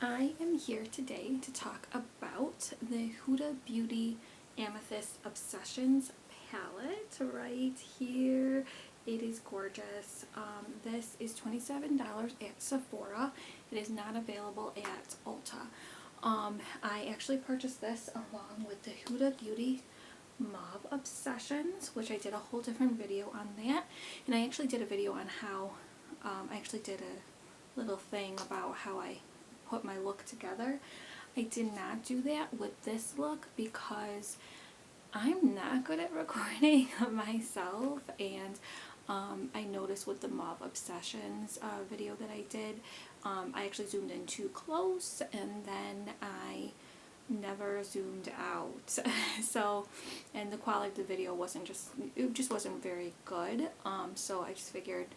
I am here today to talk about the Huda Beauty Amethyst Obsessions palette right here. It is gorgeous. This is $27 at Sephora. It is not available at Ulta. I actually purchased this along with the Huda Beauty Mauve Obsessions, which I did a whole different video on that. And I actually did a video on how, I actually did a little thing about how I put my look together. I did not do that with this look because I'm not good at recording myself, and I noticed with the Mauve Obsessions video that I did, I actually zoomed in too close and then I never zoomed out. So, and the quality of the video it just wasn't very good. So I just figured,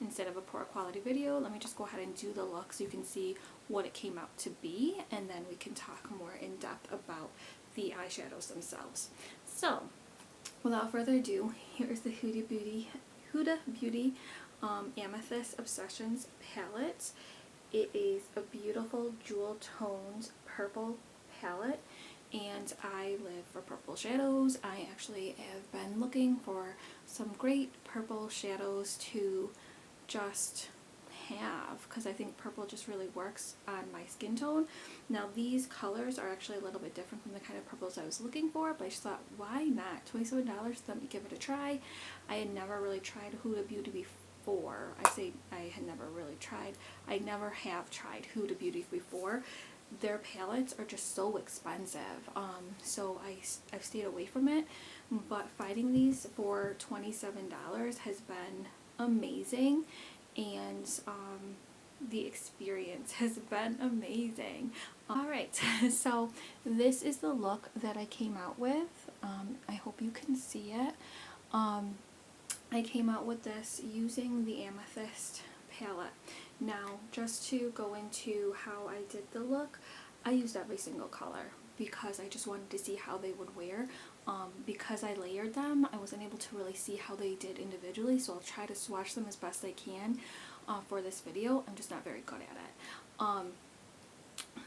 instead of a poor quality video, let me just go ahead and do the look so you can see what it came out to be, and then we can talk more in depth about the eyeshadows themselves. So, without further ado, here's the Huda Beauty Amethyst Obsessions palette. It is a beautiful jewel toned purple palette, and I live for purple shadows. I actually have been looking for some great purple shadows to just have, because I think purple just really works on my skin tone. Now these colors are actually a little bit different from the kind of purples I was looking for, but I just thought, why not? $27, let me give it a try. I had never really tried Huda Beauty before. I had never really tried. I never have tried Huda Beauty before. Their palettes are just so expensive, so I've stayed away from it, but finding these for $27 has been amazing, and the experience has been amazing. Alright, so this is the look that I came out with. I hope you can see it. I came out with this using the Amethyst palette. Now, just to go into how I did the look, I used every single color because I just wanted to see how they would wear. Because I layered them, I wasn't able to really see how they did individually, so I'll try to swatch them as best I can for this video. I'm just not very good at it.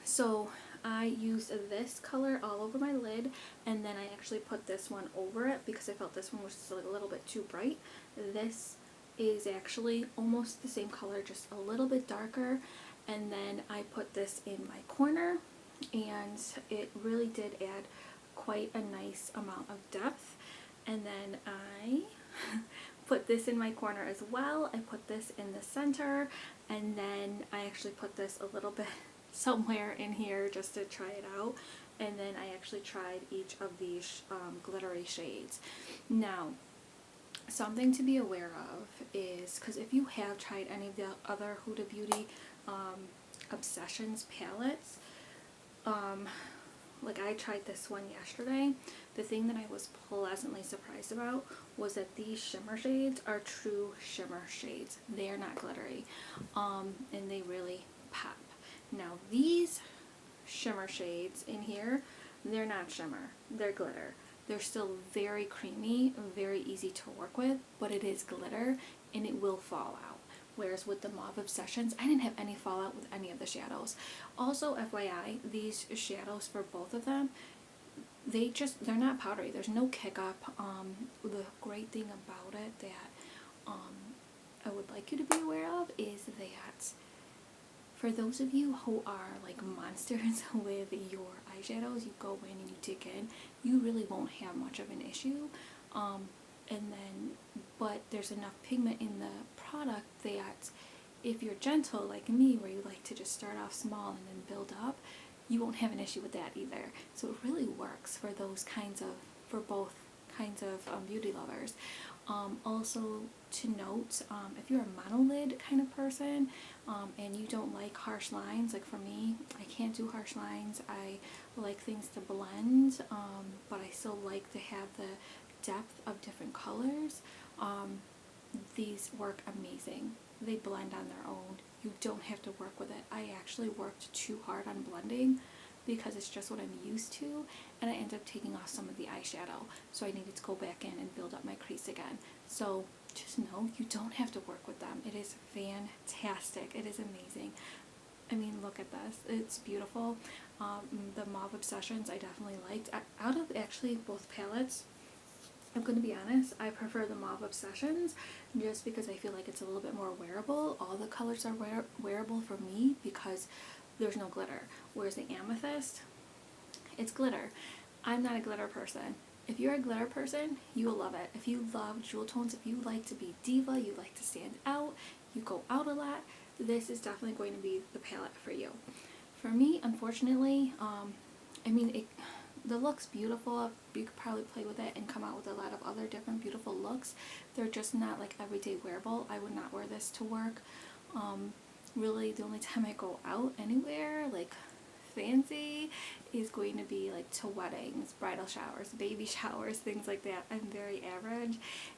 So I used this color all over my lid, and then I actually put this one over it because I felt this one was just a little bit too bright. This is actually almost the same color, just a little bit darker, and then I put this in my corner, and it really did add quite a nice amount of depth. And then I put this in my corner as well. I put this in the center, and then I actually put this a little bit somewhere in here just to try it out, and then I actually tried each of these glittery shades. Now, something to be aware of is, because if you have tried any of the other Huda Beauty Obsessions palettes, like I tried this one yesterday, the thing that I was pleasantly surprised about was that these shimmer shades are true shimmer shades. They are not glittery, and they really pop. Now these shimmer shades in here, they're not shimmer, they're glitter. They're still very creamy, very easy to work with, but it is glitter and it will fall out. Whereas with the Mauve Obsessions, I didn't have any fallout with any of the shadows. Also, FYI, these shadows for both of them, they're not powdery. There's no kick up. The great thing about it that I would like you to be aware of is that for those of you who are like monsters with your eyeshadows, you go in and you dig in, you really won't have much of an issue. But there's enough pigment in the product that if you're gentle like me, where you like to just start off small and then build up, you won't have an issue with that either. So it really works for for both kinds of beauty lovers. Also to note, if you're a monolid kind of person, and you don't like harsh lines, like for me, I can't do harsh lines. I like things to blend, but I still like to have the depth of different colors. These work amazing. They blend on their own. You don't have to work with it. I actually worked too hard on blending because it's just what I'm used to, and I ended up taking off some of the eyeshadow, so I needed to go back in and build up my crease again. So just know you don't have to work with them. It is fantastic. It is amazing. I mean, look at this. It's beautiful. The Mauve Obsessions I definitely liked. Out of actually both palettes, I'm going to be honest, I prefer the Mauve Obsessions just because I feel like it's a little bit more wearable. All the colors are wearable for me because there's no glitter. Whereas the Amethyst, it's glitter. I'm not a glitter person. If you're a glitter person, you will love it. If you love jewel tones, if you like to be diva, you like to stand out, you go out a lot, this is definitely going to be the palette for you. For me, unfortunately, I mean, the look's beautiful. You could probably play with it and come out with a lot of other different beautiful looks. They're just not like everyday wearable. I would not wear this to work. Really, the only time I go out anywhere, like fancy, is going to be like to weddings, bridal showers, baby showers, things like that. I'm very average,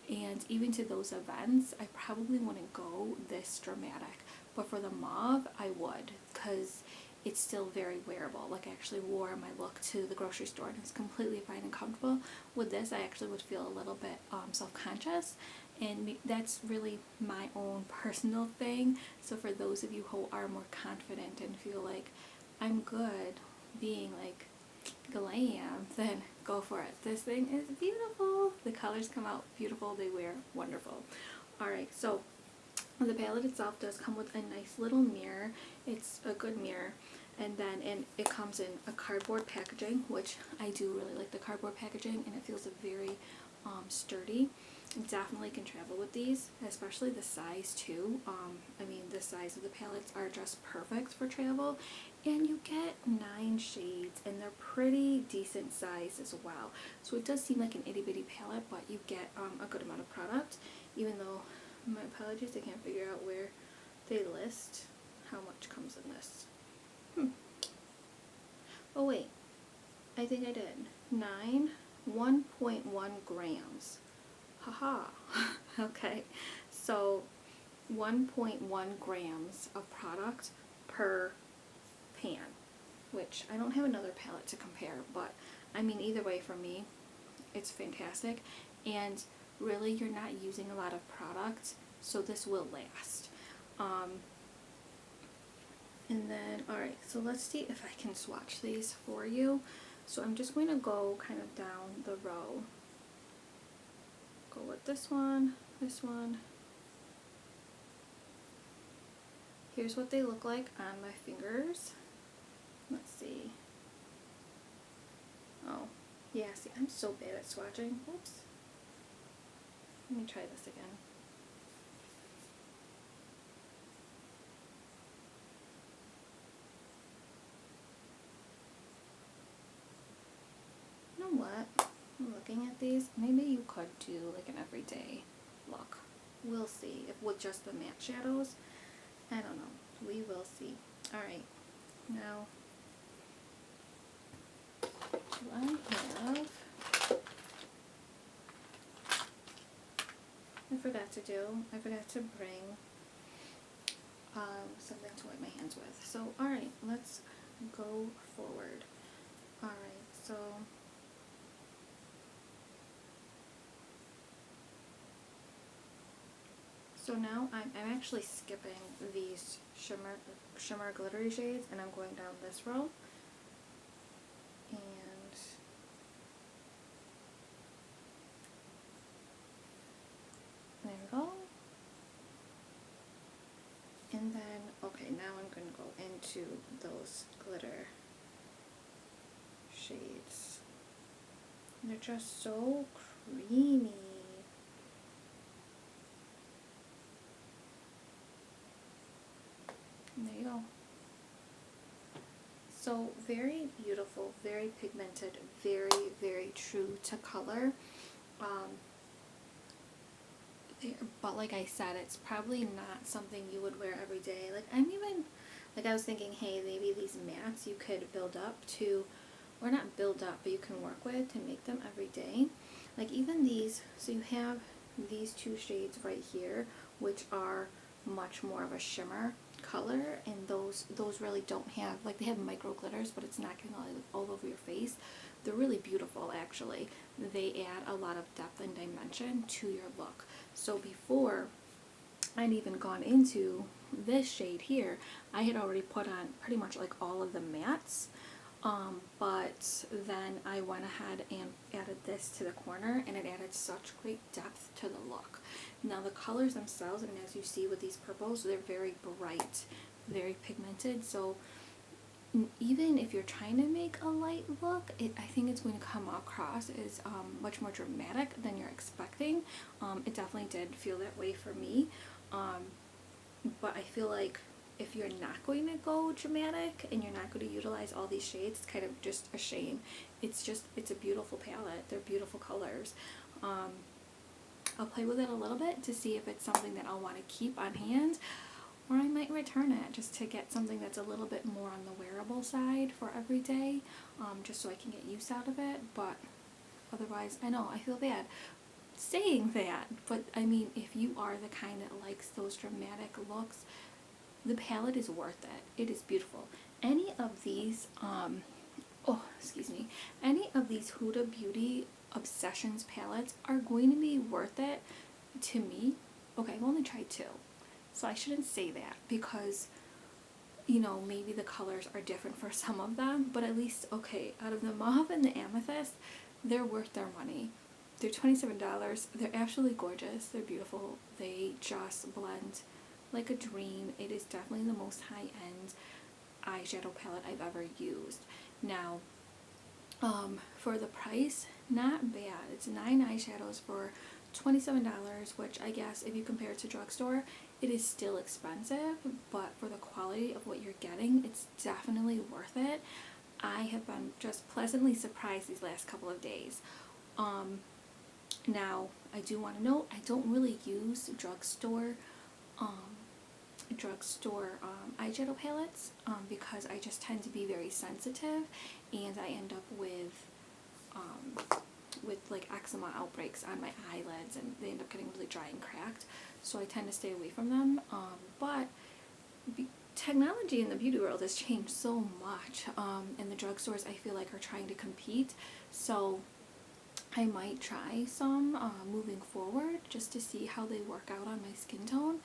and even to those events I probably wouldn't go this dramatic, but for the mauve I would, because it's still very wearable. Like, I actually wore my look to the grocery store and it's completely fine and comfortable. With this I actually would feel a little bit self-conscious, and that's really my own personal thing. So for those of you who are more confident and feel like I'm good being like glam, then go for it. This thing is beautiful. The colors come out beautiful. They wear wonderful. Alright, so the palette itself does come with a nice little mirror. It's a good mirror. And it comes in a cardboard packaging, which I do really like the cardboard packaging, and it feels very sturdy. Definitely can travel with these, especially the size too. I mean, the size of the palettes are just perfect for travel, and you get 9 shades, and they're pretty decent size as well. So it does seem like an itty bitty palette, but you get a good amount of product, even though, my apologies, I can't figure out where they list how much comes in this. Oh wait, I think I did. 1.1 grams. Haha. Okay, so 1.1 grams of product per pan, which I don't have another palette to compare, but I mean, either way, for me it's fantastic. And really, you're not using a lot of product, so this will last. And then, alright, so let's see if I can swatch these for you. So I'm just going to go kind of down the row. Go with this one, this one. Here's what they look like on my fingers. Let's see. Oh, yeah, see, I'm so bad at swatching. Oops. Let me try this again. You know what? I'm looking at these. Maybe you could do like an everyday look. We'll see. If with just the matte shadows. I don't know. We will see. Alright. Now, I forgot to bring something to wipe my hands with. So, alright, let's go forward. Alright, so now I'm actually skipping these shimmer glittery shades, and I'm going down this row. And there we go. And then, okay, now I'm going to go into those glitter shades. They're just so creamy. And there you go. So very beautiful, very pigmented, very, very true to color. But like I said, it's probably not something you would wear every day. Like, I was thinking, hey, maybe these mattes you could build up to, or not build up, but you can work with to make them every day. Like even these, so you have these 2 shades right here, which are much more of a shimmer color, and those really don't have, like, they have micro glitters, but it's not getting all over your face. They're really beautiful, actually. They add a lot of depth and dimension to your look. So before I'd even gone into this shade here, I had already put on pretty much like all of the mattes, but then I went ahead and added this to the corner, and it added such great depth to the look. Now the colors themselves, and as you see with these purples, they're very bright, very pigmented, so even if you're trying to make a light look, I think it's going to come across as much more dramatic than you're expecting. It definitely did feel that way for me, but I feel like if you're not going to go dramatic and you're not going to utilize all these shades, it's kind of just a shame. It's a beautiful palette. They're beautiful colors. I'll play with it a little bit to see if it's something that I'll want to keep on hand, or I might return it just to get something that's a little bit more on the wearable side for every day, just so I can get use out of it. But otherwise, I know I feel bad saying that, but I mean, if you are the kind that likes those dramatic looks, the palette is worth it. It is beautiful. Any of these, any of these Huda Beauty Obsessions palettes are going to be worth it to me. Okay, I've only tried 2, so I shouldn't say that, because, you know, maybe the colors are different for some of them, but at least, okay, out of the mauve and the amethyst, they're worth their money. They're $27. They're absolutely gorgeous. They're beautiful. They just blend like a dream. It is definitely the most high-end eyeshadow palette I've ever used. Now, for the price, not bad. It's 9 eyeshadows for $27, which I guess if you compare it to drugstore, it is still expensive, but for the quality of what you're getting, it's definitely worth it. I have been just pleasantly surprised these last couple of days. Now, I do want to note, I don't really use drugstore eyeshadow palettes, because I just tend to be very sensitive, and I end up with like eczema outbreaks on my eyelids, and they end up getting really dry and cracked, so I tend to stay away from them. But technology in the beauty world has changed so much, and the drugstores, I feel like, are trying to compete, so I might try some moving forward just to see how they work out on my skin tone.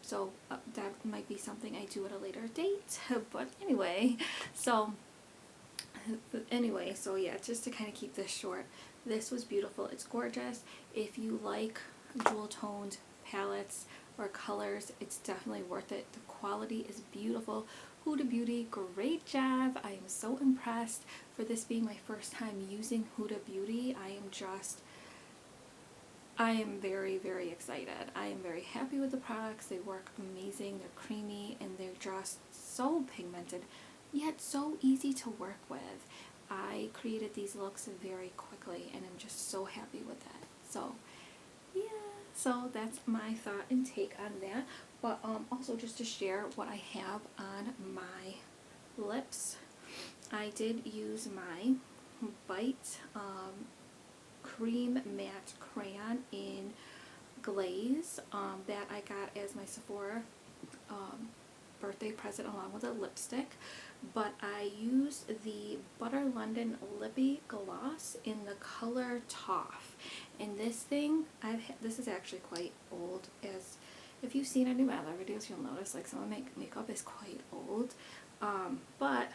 So that might be something I do at a later date. But anyway, so yeah, just to kind of keep this short, this was beautiful. It's gorgeous. If you like jewel toned palettes or colors, it's definitely worth it. The quality is beautiful. Huda Beauty, great job. I am so impressed. For this being my first time using Huda Beauty, I am very, very excited. I am very happy with the products. They work amazing. They're creamy, and they're just so pigmented, yet so easy to work with. I created these looks very quickly, and I'm just so happy with that. So yeah, so that's my thought and take on that. But also just to share what I have on my lips, I did use my Bite cream matte crayon in glaze that I got as my Sephora birthday present along with a lipstick. But I used the Butter London Lippy Gloss in the color Toff, and this thing, this is actually quite old. As if you've seen any of my other videos, you'll notice like some of my makeup is quite old, but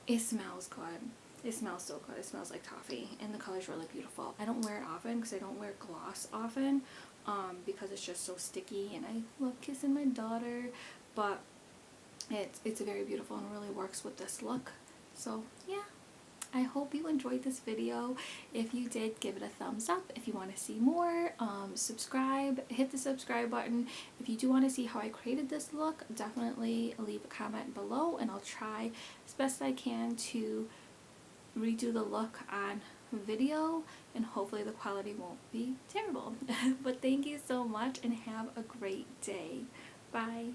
it smells good. It smells so good. It smells like toffee, and the color's really beautiful. I don't wear it often because I don't wear gloss often, because it's just so sticky, and I love kissing my daughter, but it's very beautiful and really works with this look. So yeah, I hope you enjoyed this video. If you did, give it a thumbs up. If you want to see more, subscribe, hit the subscribe button. If you do want to see how I created this look, definitely leave a comment below, and I'll try as best I can to redo the look on video, and hopefully the quality won't be terrible. But thank you so much, and have a great day. Bye.